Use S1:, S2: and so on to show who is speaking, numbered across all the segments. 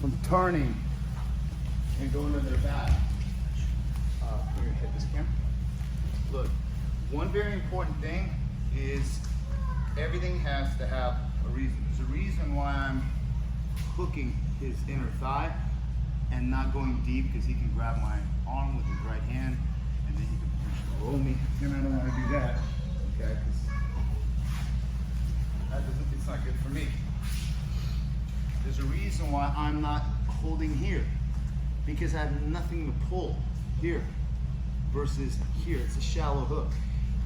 S1: from turning and going to their back. Here, hit this camera. Look, one very important thing is everything has to have a reason. There's a reason why I'm hooking his inner thigh and not going deep, because he can grab my arm with his right hand and then he can potentially roll me, and I don't want to do that, okay? Because it's not good for me. There's a reason why I'm not holding here, because I have nothing to pull here versus here. It's a shallow hook.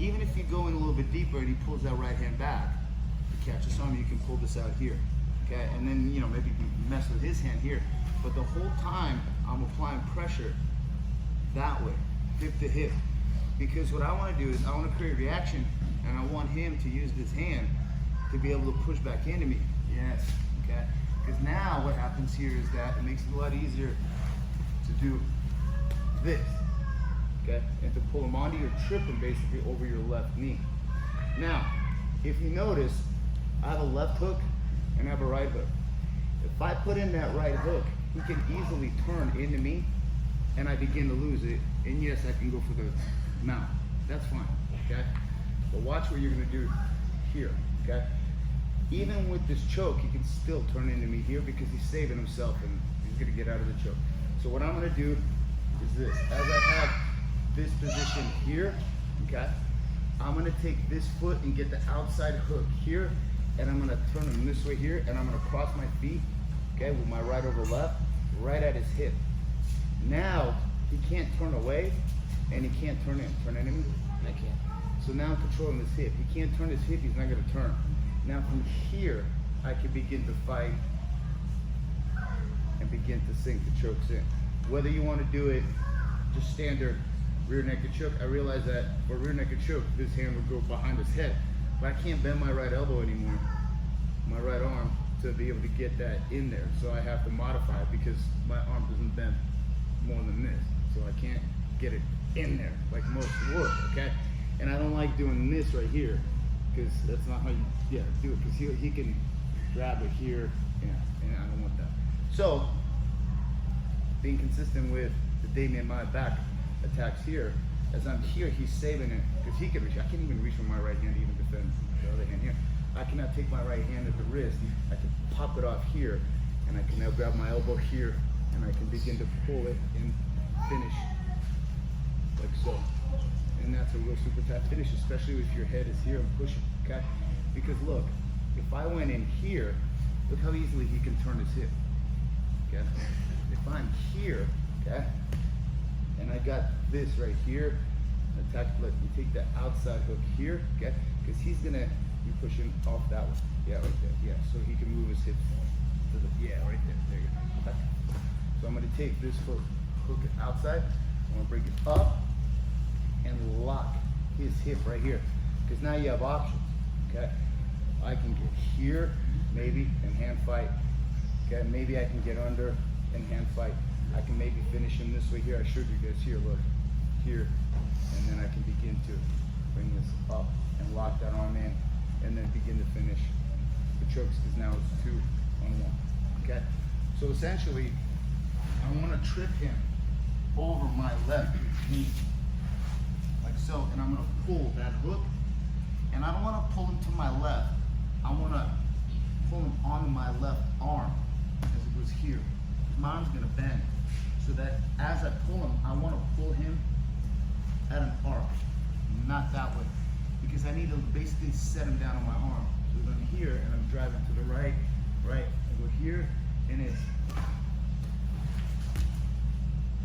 S1: Even if you go in a little bit deeper and he pulls that right hand back to catch this arm, you can pull this out here, okay? And then, you know, maybe you can mess with his hand here, but the whole time I'm applying pressure that way, hip to hip, because what I want to do is I want to create reaction, and I want him to use this hand to be able to push back into me. Yes, okay? Because now what happens here is that it makes it a lot easier to do this, okay? And to pull him onto your trip and basically over your left knee. Now, if you notice, I have a left hook and I have a right hook. If I put in that right hook, he can easily turn into me and I begin to lose it. And yes, I can go for the mount. That's fine, okay? But watch what you're gonna do here, okay? Even with this choke, he can still turn into me here because he's saving himself and he's gonna get out of the choke. So what I'm gonna do is this. As I have this position here, okay, I'm gonna take this foot and get the outside hook here, and I'm gonna turn him this way here, and I'm gonna cross my feet, okay, with my right over left, right at his hip. Now, he can't turn away, and he can't turn in. Turn into me? I can't. So now I'm controlling his hip. He can't turn his hip, he's not gonna turn. Now from here, I can begin to fight and begin to sink the chokes in. Whether you want to do it just standard rear naked choke, I realize that for rear naked choke, this hand would go behind his head. But I can't bend my right elbow anymore, my right arm, to be able to get that in there. So I have to modify it because my arm doesn't bend more than this. So I can't get it in there like most would, okay? And I don't like doing this right here, because that's not how you do it, because he can grab it here, and I don't want that. So, being consistent with the Damien my back attacks here, as I'm here, he's saving it, because he can reach. I can't even reach with my right hand to even defend the other hand here. I cannot take my right hand at the wrist, I can pop it off here, and I can now grab my elbow here, and I can begin to pull it and finish, like so. And that's a real super tight finish, especially if your head is here and pushing, okay? Because look, if I went in here, look how easily he can turn his hip, okay? If I'm here, okay, and I got this right here, attack, let me take the outside hook here, okay? Because he's gonna be pushing off that one, yeah, right there, yeah. So he can move his hips to the, yeah, right there, there you go. Okay. So I'm gonna take this hook it outside, I'm gonna bring it up, and lock his hip right here, because now you have options, okay? I can get here, maybe, and hand fight, okay? Maybe I can get under and hand fight. I can maybe finish him this way here. I showed you guys here, look, here, and then I can begin to bring this up and lock that arm in, and then begin to finish the chokes, because now it's 2 on 1, okay? So essentially, I want to trip him over my left knee, like so, and I'm gonna pull that hook, and I don't wanna pull him to my left, I wanna pull him onto my left arm as it goes here. My arm's gonna bend, so that as I pull him, I wanna pull him at an arc, not that way, because I need to basically set him down on my arm. So I'm here, and I'm driving to the right, and go here, and it's,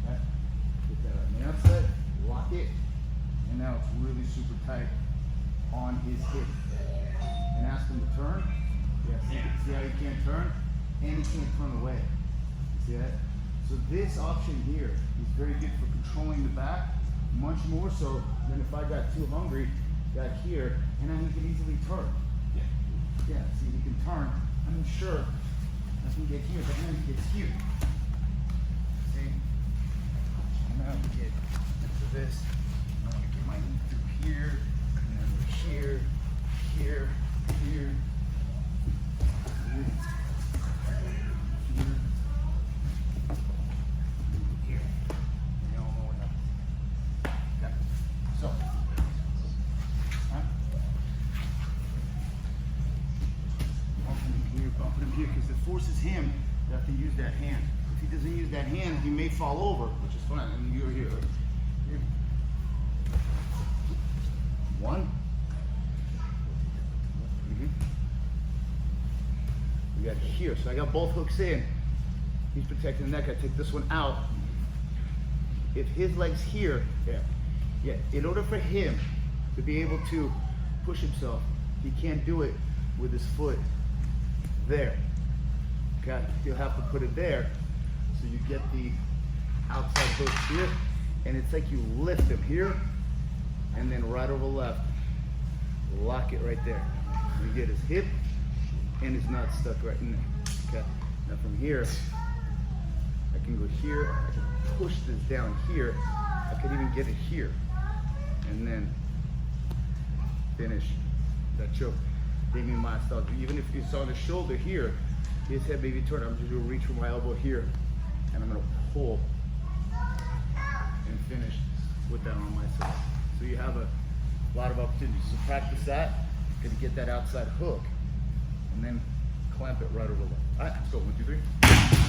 S1: okay, put that on the outside, lock it, and now it's really super tight on his hip. And ask him to turn. Yeah, see how he can't turn? And he can't turn away. See that? So this option here is very good for controlling the back, much more so than if I got too hungry, got here, and then he can easily turn. Yeah, see, he can turn. I'm sure I can get here, but then he gets here. See? And now we get into this. I'm gonna get my knee through here, and then we're here, here, here, here, here, use that hand. If he doesn't use that hand, he may fall over, which is fine. And you're here. Here. 1. We got here. So I got both hooks in. He's protecting the neck. I take this one out. If his leg's here, yeah. In order for him to be able to push himself, he can't do it with his foot there. Okay, you'll have to put it there. So you get the outside hook here, and it's like you lift him here, and then right over left, lock it right there. You get his hip and his nut stuck right in there. Okay, now from here, I can go here, I can push this down here, I could even get it here, and then finish that choke. Damien Maya style. Even if it's on the shoulder here, his head maybe turn, I'm just gonna reach for my elbow here, and I'm gonna pull and finish with that on my side. So you have a lot of opportunities. So practice that, gonna get that outside hook, and then clamp it right over left. All right, let's go, 1, 2, 3.